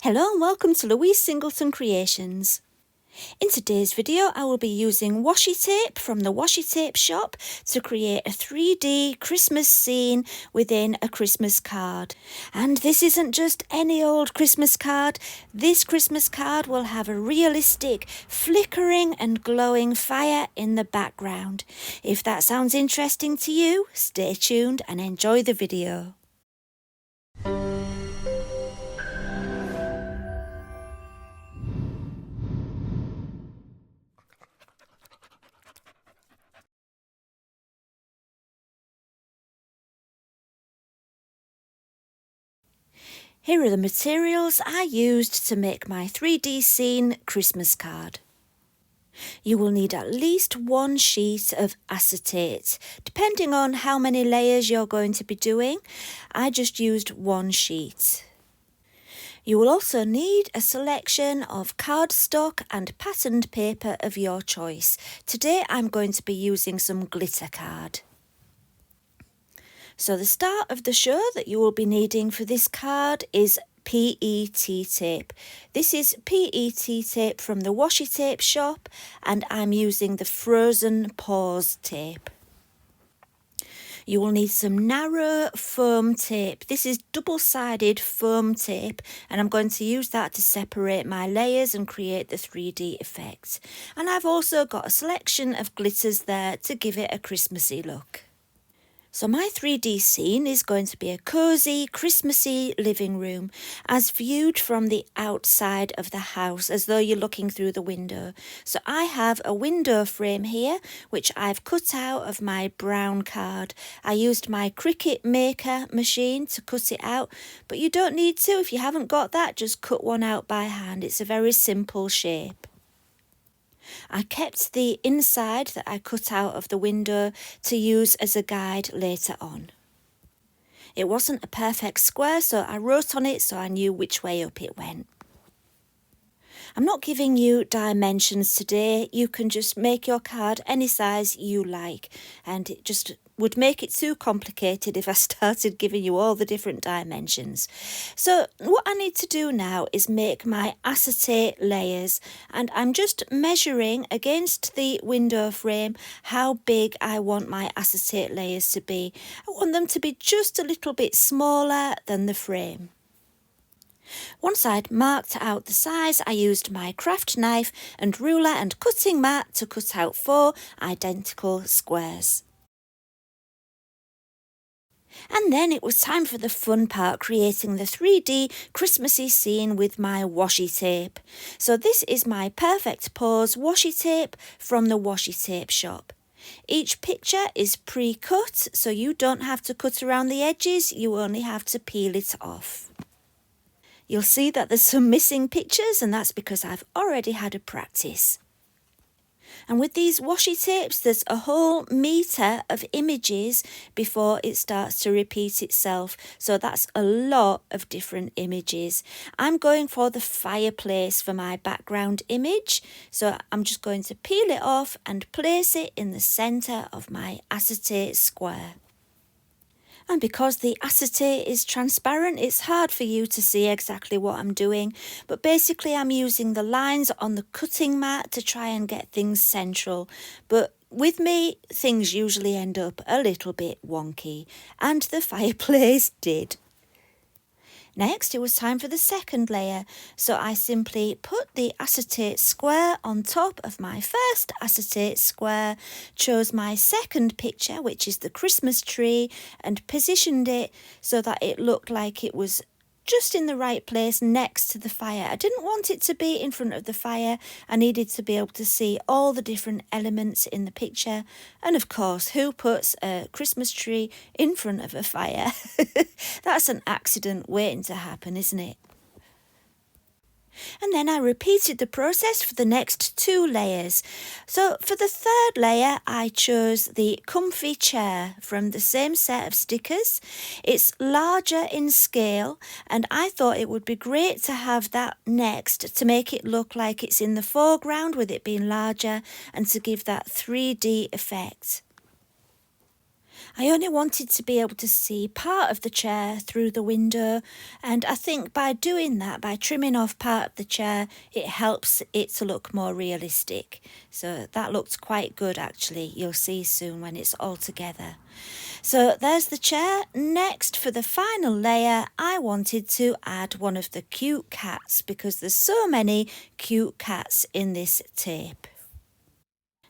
Hello and welcome to Louise Singleton Creations. In today's video I will be using washi tape from the Washi Tape Shop to create a 3D Christmas scene within a Christmas card. And this isn't just any old Christmas card. This Christmas card will have a realistic flickering and glowing fire in the background. If that sounds interesting to you, stay tuned and enjoy the video. Here are the materials I used to make my 3D scene Christmas card. You will need at least one sheet of acetate. Depending on how many layers you're going to be doing, I just used one sheet. You will also need a selection of cardstock and patterned paper of your choice. Today I'm going to be using some glitter card. So the start of the show that you will be needing for this card is PET tape. This is PET tape from the Washi Tape Shop and I'm using the frozen pause tape. You will need some narrow foam tape. This is double-sided foam tape and I'm going to use that to separate my layers and create the 3D effect. And I've also got a selection of glitters there to give it a Christmassy look. So my 3D scene is going to be a cosy, Christmassy living room as viewed from the outside of the house, as though you're looking through the window. So I have a window frame here, which I've cut out of my brown card. I used my Cricut Maker machine to cut it out, but you don't need to. If you haven't got that, just cut one out by hand. It's a very simple shape. I kept the inside that I cut out of the window to use as a guide later on. It wasn't a perfect square, so I wrote on it so I knew which way up it went. I'm not giving you dimensions today. You can just make your card any size you like, and it just would make it too complicated if I started giving you all the different dimensions. So what I need to do now is make my acetate layers, and I'm just measuring against the window frame how big I want my acetate layers to be. I want them to be just a little bit smaller than the frame. Once I'd marked out the size, I used my craft knife and ruler and cutting mat to cut out 4 identical squares. And then it was time for the fun part, creating the 3D Christmassy scene with my washi tape. So this is my Perfect Pose washi tape from the Washi Tape Shop. Each picture is pre-cut, so you don't have to cut around the edges, you only have to peel it off. You'll see that there's some missing pictures, and that's because I've already had a practice. And with these washi tapes, there's a whole metre of images before it starts to repeat itself. So that's a lot of different images. I'm going for the fireplace for my background image. So I'm just going to peel it off and place it in the centre of my acetate square. And because the acetate is transparent, it's hard for you to see exactly what I'm doing. But basically I'm using the lines on the cutting mat to try and get things central. But with me, things usually end up a little bit wonky. And the fireplace did. Next, it was time for the second layer, so I simply put the acetate square on top of my first acetate square, chose my second picture, which is the Christmas tree, and positioned it so that it looked like it was just in the right place next to the fire. I didn't want it to be in front of the fire. I needed to be able to see all the different elements in the picture. And of course, who puts a Christmas tree in front of a fire? That's an accident waiting to happen, isn't it? And then I repeated the process for the next 2 layers. So for the third layer, I chose the comfy chair from the same set of stickers. It's larger in scale, and I thought it would be great to have that next to make it look like it's in the foreground with it being larger and to give that 3D effect. I only wanted to be able to see part of the chair through the window, and I think by doing that, by trimming off part of the chair, it helps it to look more realistic. So that looked quite good actually. You'll see soon when it's all together. So there's the chair. Next, for the final layer, I wanted to add one of the cute cats because there's so many cute cats in this tape.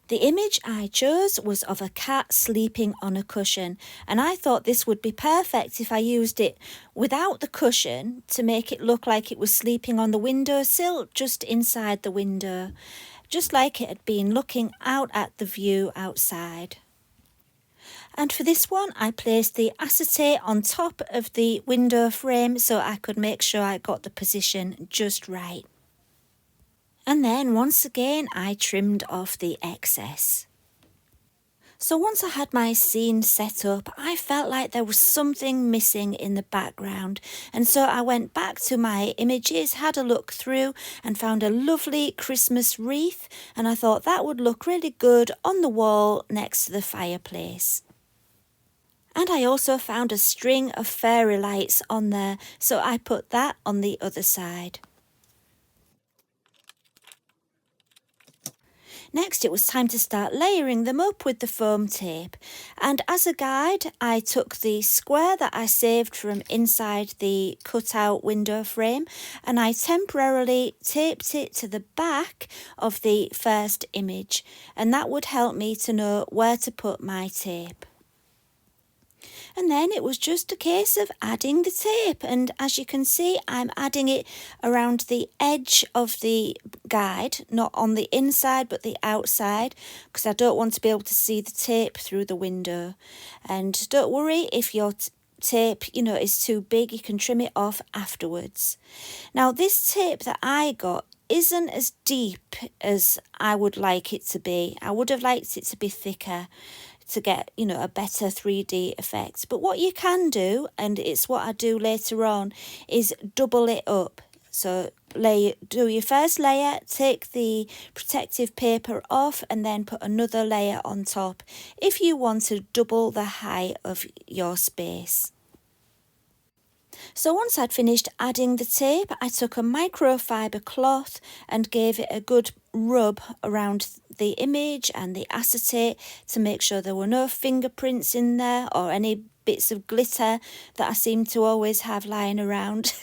The image I chose was of a cat sleeping on a cushion, and I thought this would be perfect if I used it without the cushion to make it look like it was sleeping on the windowsill just inside the window, just like it had been looking out at the view outside. And for this one, I placed the acetate on top of the window frame so I could make sure I got the position just right. And then once again, I trimmed off the excess. So once I had my scene set up, I felt like there was something missing in the background. And so I went back to my images, had a look through and found a lovely Christmas wreath. And I thought that would look really good on the wall next to the fireplace. And I also found a string of fairy lights on there, so I put that on the other side. Next, it was time to start layering them up with the foam tape. And as a guide, I took the square that I saved from inside the cutout window frame and I temporarily taped it to the back of the first image. And that would help me to know where to put my tape. And then it was just a case of adding the tape, and as you can see I'm adding it around the edge of the guide, not on the inside but the outside, because I don't want to be able to see the tape through the window. And don't worry if your tape is too big, you can trim it off afterwards. Now this tape that I got isn't as deep as I would like it to be. I would have liked it to be thicker to get, a better 3D effect. But what you can do, and it's what I do later on, is double it up. So do your first layer, take the protective paper off and then put another layer on top if you want to double the height of your space. So once I'd finished adding the tape, I took a microfiber cloth and gave it a good rub around the image and the acetate to make sure there were no fingerprints in there or any bits of glitter that I seem to always have lying around.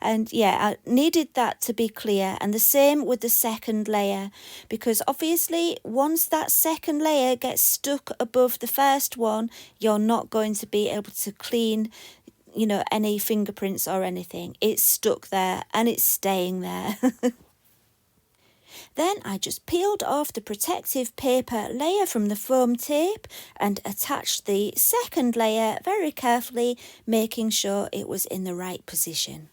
And yeah, I needed that to be clear, and the same with the second layer, because obviously once that second layer gets stuck above the first one, you're not going to be able to clean any fingerprints or anything. It's stuck there and it's staying there. Then I just peeled off the protective paper layer from the foam tape and attached the second layer very carefully, making sure it was in the right position.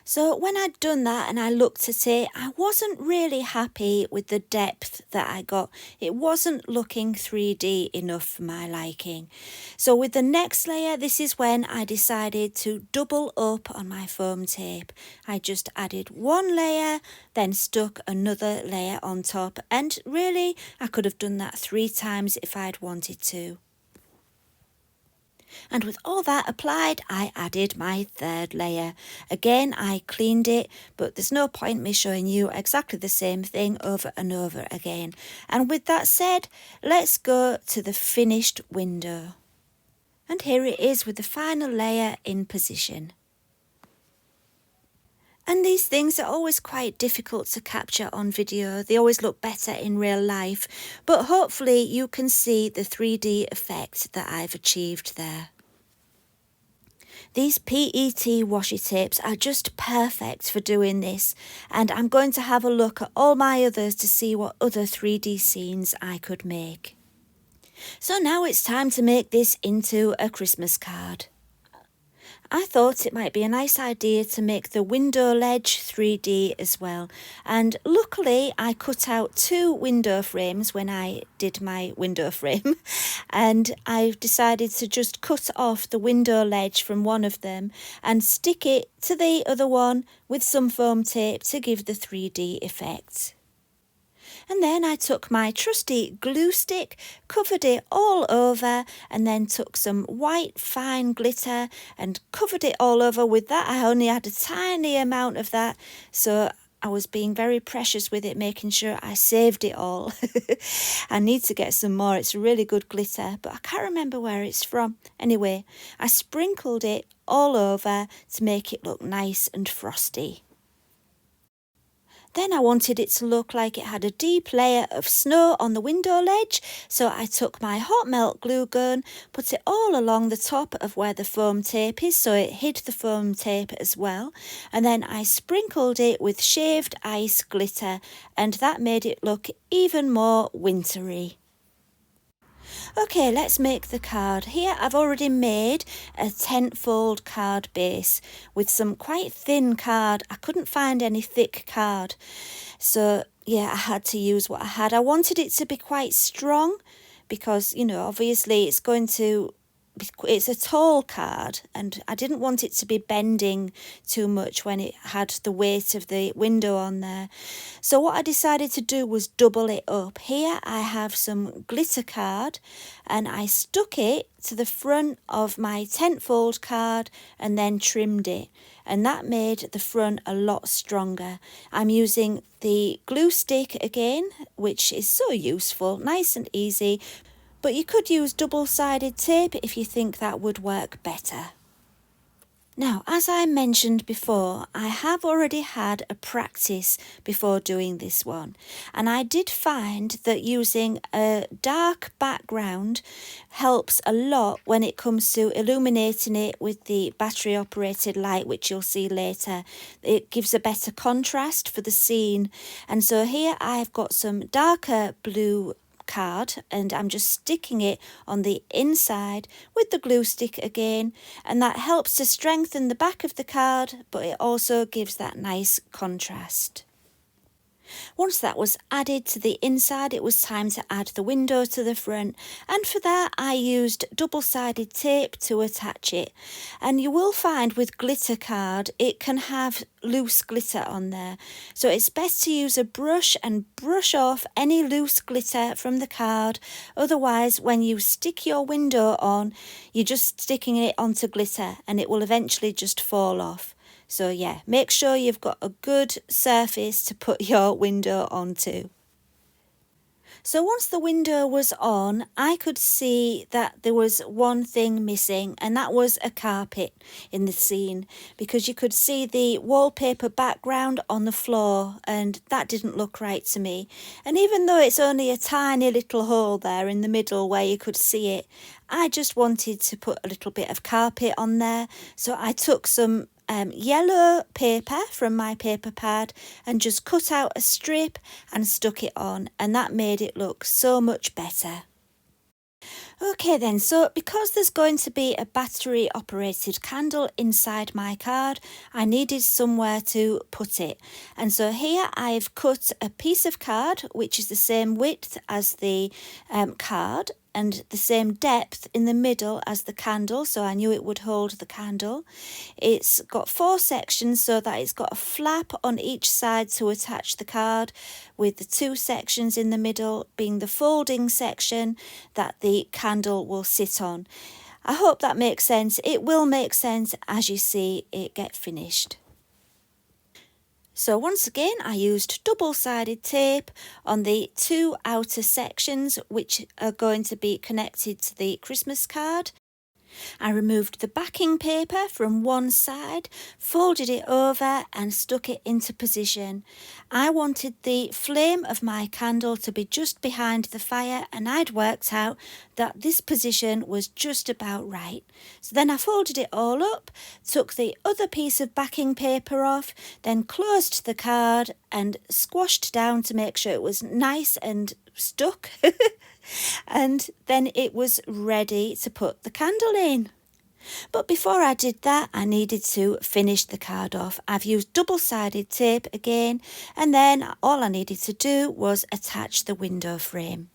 So when I'd done that and I looked at it, I wasn't really happy with the depth that I got. It wasn't looking 3D enough for my liking. So with the next layer, this is when I decided to double up on my foam tape. I just added one layer, then stuck another layer on top. And really, I could have done that 3 times if I'd wanted to. And with all that applied, I added my third layer. Again, I cleaned it, but there's no point me showing you exactly the same thing over and over again. And with that said, let's go to the finished window. And here it is with the final layer in position. And these things are always quite difficult to capture on video. They always look better in real life. But hopefully you can see the 3D effect that I've achieved there. These PET washi tapes are just perfect for doing this. And I'm going to have a look at all my others to see what other 3D scenes I could make. So now it's time to make this into a Christmas card. I thought it might be a nice idea to make the window ledge 3D as well. And luckily I cut out 2 window frames when I did my window frame. And I decided to just cut off the window ledge from one of them and stick it to the other one with some foam tape to give the 3D effect. And then I took my trusty glue stick, covered it all over, and then took some white fine glitter and covered it all over with that. I only had a tiny amount of that, so I was being very precious with it, making sure I saved it all. I need to get some more. It's really good glitter, but I can't remember where it's from. Anyway, I sprinkled it all over to make it look nice and frosty. Then I wanted it to look like it had a deep layer of snow on the window ledge, so I took my hot melt glue gun, put it all along the top of where the foam tape is so it hid the foam tape as well, and then I sprinkled it with shaved ice glitter, and that made it look even more wintry. Okay, let's make the card. Here I've already made a 10-fold card base with some quite thin card. I couldn't find any thick card. So yeah, I had to use what I had. I wanted it to be quite strong because, obviously it's a tall card and I didn't want it to be bending too much when it had the weight of the window on there. So what I decided to do was double it up. Here I have some glitter card and I stuck it to the front of my 10-fold card and then trimmed it. And that made the front a lot stronger. I'm using the glue stick again, which is so useful, nice and easy. But you could use double-sided tape if you think that would work better. Now, as I mentioned before, I have already had a practice before doing this one, and I did find that using a dark background helps a lot when it comes to illuminating it with the battery-operated light, which you'll see later. It gives a better contrast for the scene, and so here I've got some darker blue card and I'm just sticking it on the inside with the glue stick again, and that helps to strengthen the back of the card, but it also gives that nice contrast. Once that was added to the inside, it was time to add the window to the front, and for that I used double-sided tape to attach it. And you will find with glitter card it can have loose glitter on there, so it's best to use a brush and brush off any loose glitter from the card. Otherwise, when you stick your window on, you're just sticking it onto glitter and it will eventually just fall off. So yeah, make sure you've got a good surface to put your window onto. So once the window was on, I could see that there was one thing missing, and that was a carpet in the scene, because you could see the wallpaper background on the floor, and that didn't look right to me. And even though it's only a tiny little hole there in the middle where you could see it, I just wanted to put a little bit of carpet on there. So I took some yellow paper from my paper pad and just cut out a strip and stuck it on, and that made it look so much better. Okay then, so because there's going to be a battery operated candle inside my card, I needed somewhere to put it. And so here I've cut a piece of card which is the same width as the card and the same depth in the middle as the candle, so I knew it would hold the candle. It's got 4 sections so that it's got a flap on each side to attach the card, with the 2 sections in the middle being the folding section that the candle will sit on. I hope that makes sense. It will make sense as you see it get finished. So once again, I used double-sided tape on the 2 outer sections which are going to be connected to the Christmas card. I removed the backing paper from one side, folded it over and stuck it into position. I wanted the flame of my candle to be just behind the fire, and I'd worked out that this position was just about right. So then I folded it all up, took the other piece of backing paper off, then closed the card and squashed down to make sure it was nice and stuck. And then it was ready to put the candle in. But before I did that, I needed to finish the card off. I've used double-sided tape again, and then all I needed to do was attach the window frame.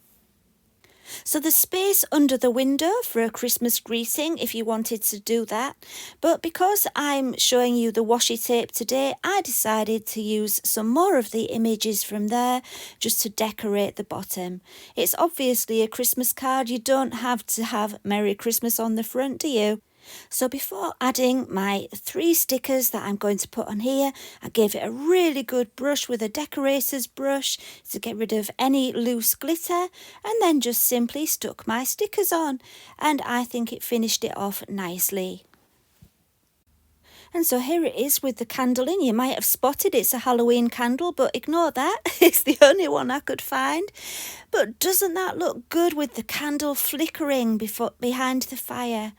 So there's space under the window for a Christmas greeting if you wanted to do that. But because I'm showing you the washi tape today, I decided to use some more of the images from there just to decorate the bottom. It's obviously a Christmas card. You don't have to have Merry Christmas on the front, do you? So before adding my 3 stickers that I'm going to put on here, I gave it a really good brush with a decorator's brush to get rid of any loose glitter, and then just simply stuck my stickers on, and I think it finished it off nicely. And so here it is with the candle in. You might have spotted it's a Halloween candle, but ignore that. It's the only one I could find. But doesn't that look good with the candle flickering behind the fire?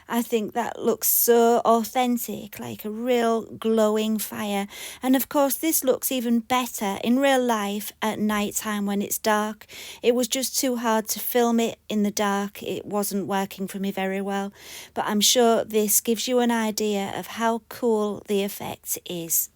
I think that looks so authentic, like a real glowing fire. And of course, this looks even better in real life at night time when it's dark. It was just too hard to film it in the dark. It wasn't working for me very well. But I'm sure this gives you an idea of how cool the effect is.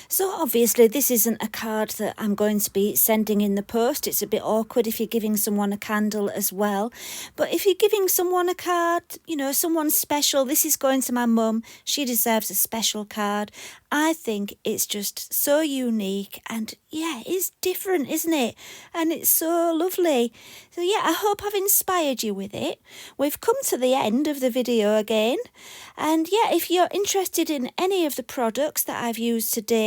So obviously this isn't a card that I'm going to be sending in the post. It's a bit awkward if you're giving someone a candle as well. But if you're giving someone a card, you know, someone special, this is going to my mum. She deserves a special card. I think it's just so unique and yeah, it's different, isn't it? And it's so lovely. So yeah, I hope I've inspired you with it. We've come to the end of the video again. And yeah, if you're interested in any of the products that I've used today,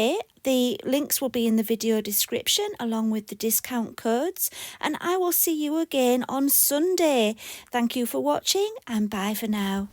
the links will be in the video description along with the discount codes. And I will see you again on Sunday. Thank you for watching and bye for now.